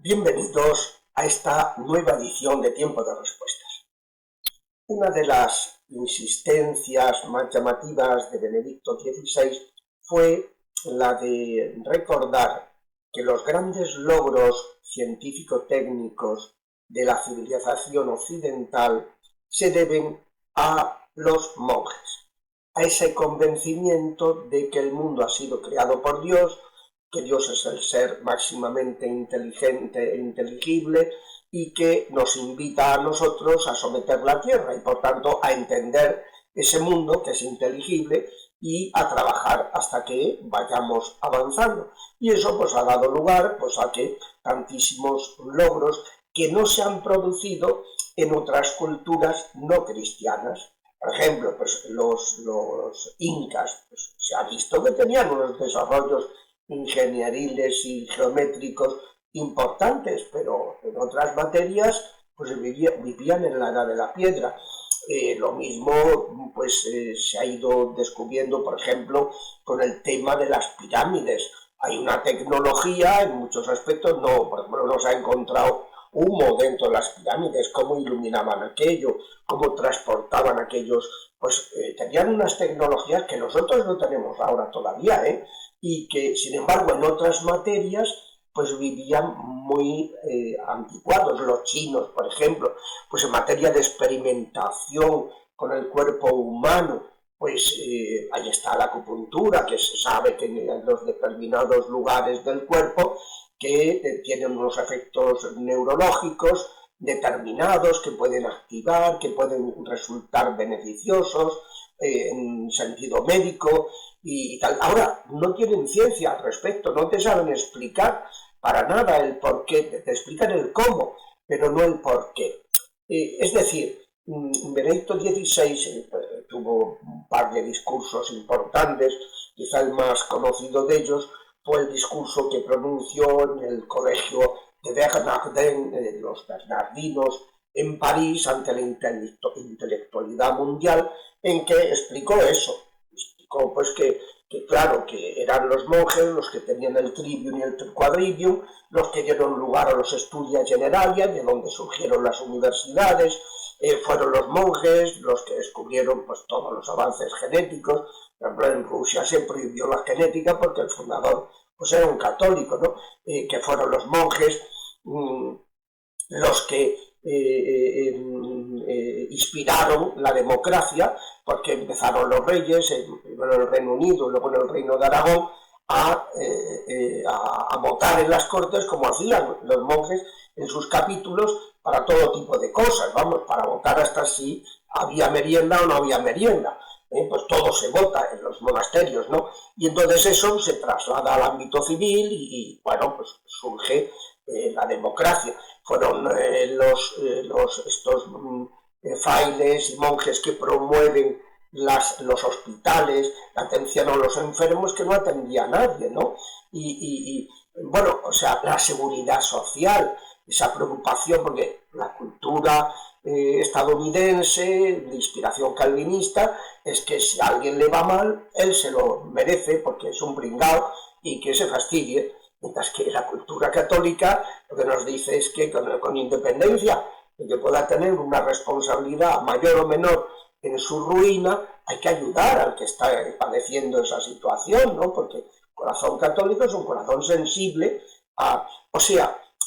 Bienvenidos a esta nueva edición de Tiempo de Respuestas. Una de las insistencias más llamativas de Benedicto XVI fue la de recordar que los grandes logros científico-técnicos de la civilización occidental se deben a los monjes, a ese convencimiento de que el mundo ha sido creado por Dios, que Dios es el ser máximamente inteligente e inteligible y que nos invita a nosotros a someter la tierra y por tanto a entender ese mundo que es inteligible y a trabajar hasta que vayamos avanzando. Y eso pues ha dado lugar a que tantísimos logros que no se han producido en otras culturas no cristianas. Por ejemplo, los incas, se ha visto que tenían unos desarrollos ingenieriles y geométricos importantes, pero en otras materias vivían en la edad de la piedra. Lo mismo se ha ido descubriendo, por ejemplo, con el tema de las pirámides. Hay una tecnología en muchos aspectos, por ejemplo, no se ha encontrado humo dentro de las pirámides, cómo iluminaban aquello, cómo transportaban aquellos, tenían unas tecnologías que nosotros no tenemos ahora todavía, y que sin embargo en otras materias vivían muy anticuados. Los chinos, por ejemplo, en materia de experimentación con el cuerpo humano, ahí está la acupuntura, que se sabe que en los determinados lugares del cuerpo que tienen unos efectos neurológicos determinados que pueden activar, que pueden resultar beneficiosos en sentido médico y tal. Ahora, no tienen ciencia al respecto, no te saben explicar para nada el por qué, te explican el cómo, pero no el por qué. Es decir, Benedicto XVI tuvo un par de discursos importantes, quizá el más conocido de ellos fue el discurso que pronunció en el colegio de Bernardin, los Bernardinos, en París, ante la intelectualidad mundial, en que explicó eso. Explicó que eran los monjes los que tenían el trivium y el quadrivium, los que dieron lugar a los Studia Generalia, de donde surgieron las universidades. Fueron los monjes los que descubrieron todos los avances genéticos. Por ejemplo, en Rusia se prohibió la genética porque el fundador era un católico, ¿no? Que fueron los monjes los que inspiraron la democracia, porque empezaron los reyes, primero en el Reino Unido y luego en el Reino de Aragón, a votar en las cortes como hacían los monjes en sus capítulos para todo tipo de cosas, para votar hasta si había merienda o no había merienda. Todo se vota en los monasterios, ¿no? Y entonces eso se traslada al ámbito civil y surge la democracia. Fueron estos frailes y monjes que promueven los hospitales, la atención a los enfermos, que no atendía a nadie, ¿no? La seguridad social, esa preocupación, porque la cultura estadounidense, de inspiración calvinista, es que si a alguien le va mal, él se lo merece porque es un pringao y que se fastidie, mientras que la cultura católica lo que nos dice es que con independencia de que pueda tener una responsabilidad mayor o menor en su ruina, hay que ayudar al que está padeciendo esa situación, ¿no? Porque el corazón católico es un corazón sensible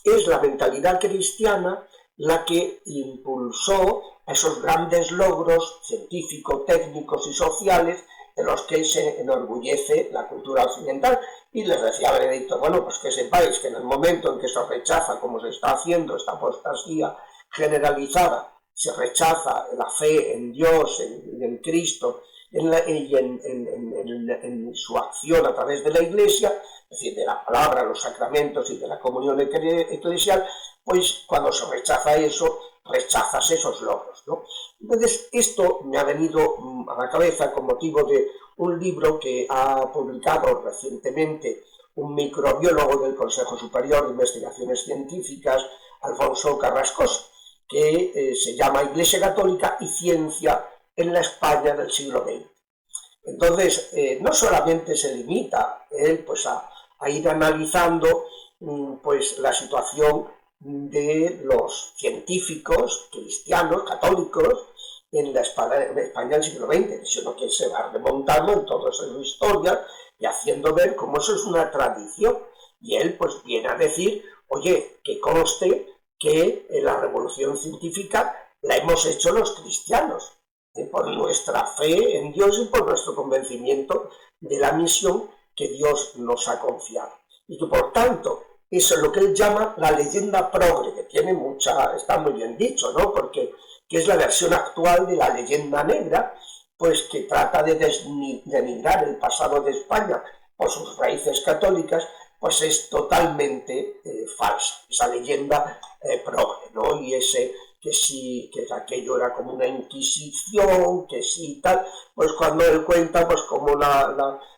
es la mentalidad cristiana la que impulsó esos grandes logros científicos, técnicos y sociales de los que se enorgullece la cultura occidental. Y les decía Benedicto, que sepáis que en el momento en que se rechaza, como se está haciendo, esta apostasía generalizada, se rechaza la fe en Dios, en Cristo, y en su acción a través de la Iglesia, es decir, de la palabra, los sacramentos y de la comunión eclesial, cuando se rechaza eso, rechazas esos logros, ¿no? Entonces, esto me ha venido a la cabeza con motivo de un libro que ha publicado recientemente un microbiólogo del Consejo Superior de Investigaciones Científicas, Alfonso Carrascosa, que se llama Iglesia Católica y Ciencia en la España del siglo XX. Entonces, no solamente se limita él a a ir analizando pues la situación de los científicos cristianos, católicos, en la España del siglo XX, sino que se va remontando en toda su historia y haciendo ver cómo eso es una tradición. Y él pues viene a decir, oye, que conste que la revolución científica la hemos hecho los cristianos, por nuestra fe en Dios y por nuestro convencimiento de la misión que Dios nos ha confiado. Y que por tanto, eso es lo que él llama la leyenda progre, que tiene está muy bien dicho, ¿no? Porque que es la versión actual de la leyenda negra, pues que trata de denigrar el pasado de España por sus raíces católicas, pues es totalmente falsa, esa leyenda progre, ¿no? Y que sí, que aquello era como una inquisición, que sí tal, pues cuando él cuenta, pues como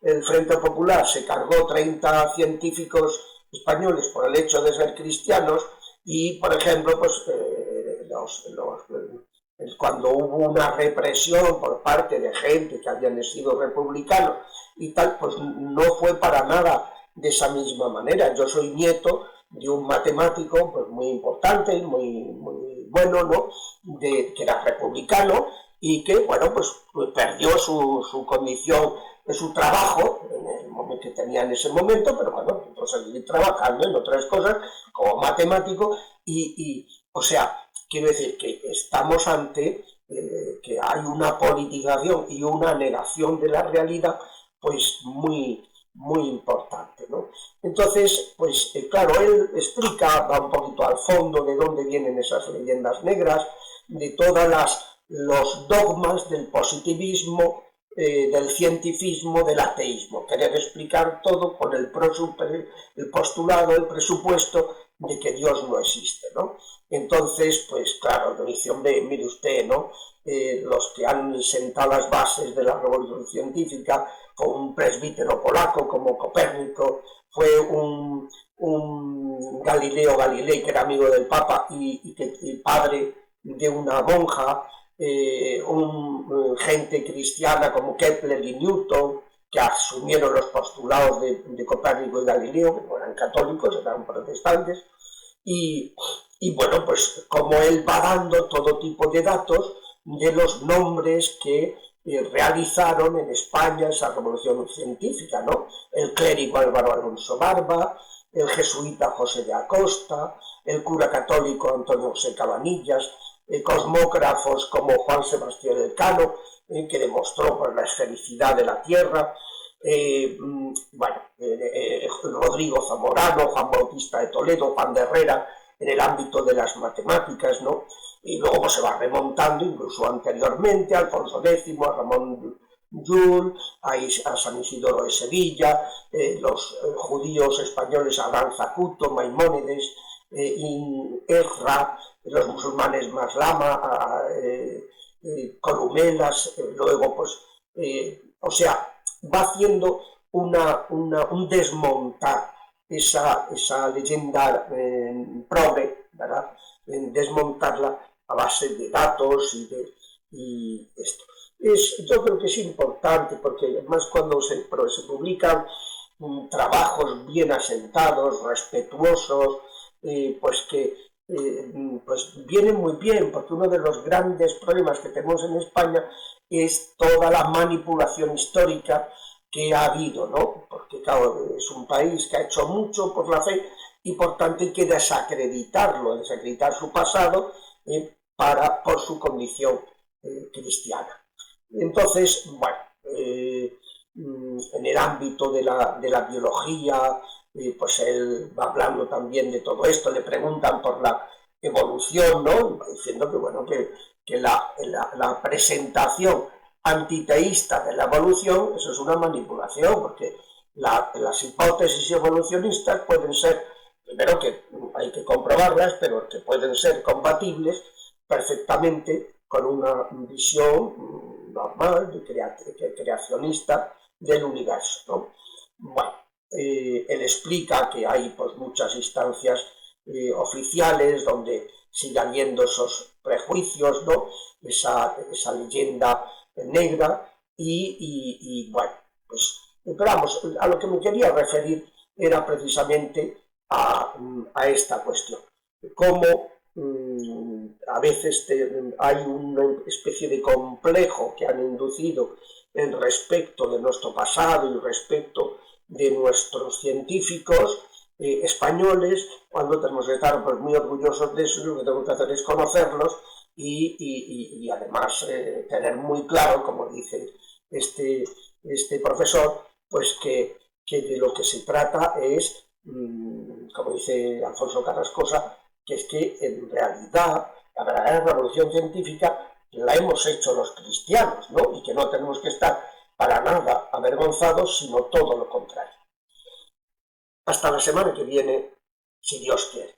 el Frente Popular se cargó 30 científicos españoles por el hecho de ser cristianos y, por ejemplo, pues cuando hubo una represión por parte de gente que habían sido republicanos y tal, pues no fue para nada de esa misma manera. Yo soy nieto de un matemático pues muy importante y muy bueno, ¿no? Que era republicano y que, bueno, pues perdió su condición, su trabajo en el momento que tenía en ese momento, pero bueno, pues seguir trabajando en otras cosas como matemático o sea, quiero decir que estamos ante que hay una politización y una negación de la realidad pues muy importante, ¿no? Entonces, pues claro, él explica, va un poquito al fondo de dónde vienen esas leyendas negras, de todos los dogmas del positivismo, del cientifismo, del ateísmo. Querer explicar todo con el postulado, el presupuesto de que Dios no existe, ¿no? Entonces, pues claro, dice, hombre, mire usted, ¿no? Los que han sentado las bases de la revolución científica, con un presbítero polaco como Copérnico, fue un Galileo Galilei, que era amigo del Papa y padre de una monja, gente cristiana como Kepler y Newton, que asumieron los postulados de Copérnico y Galileo, que no eran católicos, eran protestantes, y bueno, pues como él va dando todo tipo de datos de los nombres que realizaron en España esa revolución científica, ¿no? El clérigo Álvaro Alonso Barba, el jesuita José de Acosta, el cura católico Antonio José Cabanillas, cosmógrafos como Juan Sebastián Elcano, que demostró pues, la esfericidad de la Tierra, Rodrigo Zamorano, Juan Bautista de Toledo, Juan de Herrera, en el ámbito de las matemáticas, ¿no? Y luego pues, se va remontando incluso anteriormente a Alfonso X, a Ramón Llull, a San Isidoro de Sevilla, los judíos españoles Abraham Zacuto, Maimónides, Ezra, los musulmanes Maslama, Columelas, luego pues, o sea, va haciendo un desmontar esa leyenda progre, ¿verdad? Desmontarla a base de datos y esto. Yo creo que es importante porque además cuando se publican trabajos bien asentados, respetuosos, pues que pues viene muy bien, porque uno de los grandes problemas que tenemos en España es toda la manipulación histórica que ha habido, ¿no? Porque claro, es un país que ha hecho mucho por la fe y por tanto hay que desacreditar su pasado por su condición cristiana. Entonces, bueno, en el ámbito de la biología, pues él va hablando también de todo esto, le preguntan por la evolución, ¿no? Diciendo que, bueno, que la presentación antiteísta de la evolución, eso es una manipulación, porque las hipótesis evolucionistas pueden ser, primero que hay que comprobarlas, pero que pueden ser compatibles perfectamente con una visión normal, creacionista del universo, ¿no? Bueno, él explica que hay pues, muchas instancias oficiales donde sigue habiendo esos prejuicios, ¿no? esa leyenda negra y bueno, pues, pero vamos, a lo que me quería referir era precisamente a esta cuestión. Cómo a veces hay una especie de complejo que han inducido en respecto de nuestro pasado y respecto de nuestros científicos españoles, cuando tenemos que estar pues, muy orgullosos de eso, lo que tenemos que hacer es conocerlos y además tener muy claro, como dice este profesor, pues que de lo que se trata es, como dice Alfonso Carrascosa, que es que en realidad la verdadera revolución científica la hemos hecho los cristianos, ¿no? Y que no tenemos que estar para nada avergonzados, sino todo lo contrario. Hasta la semana que viene, si Dios quiere.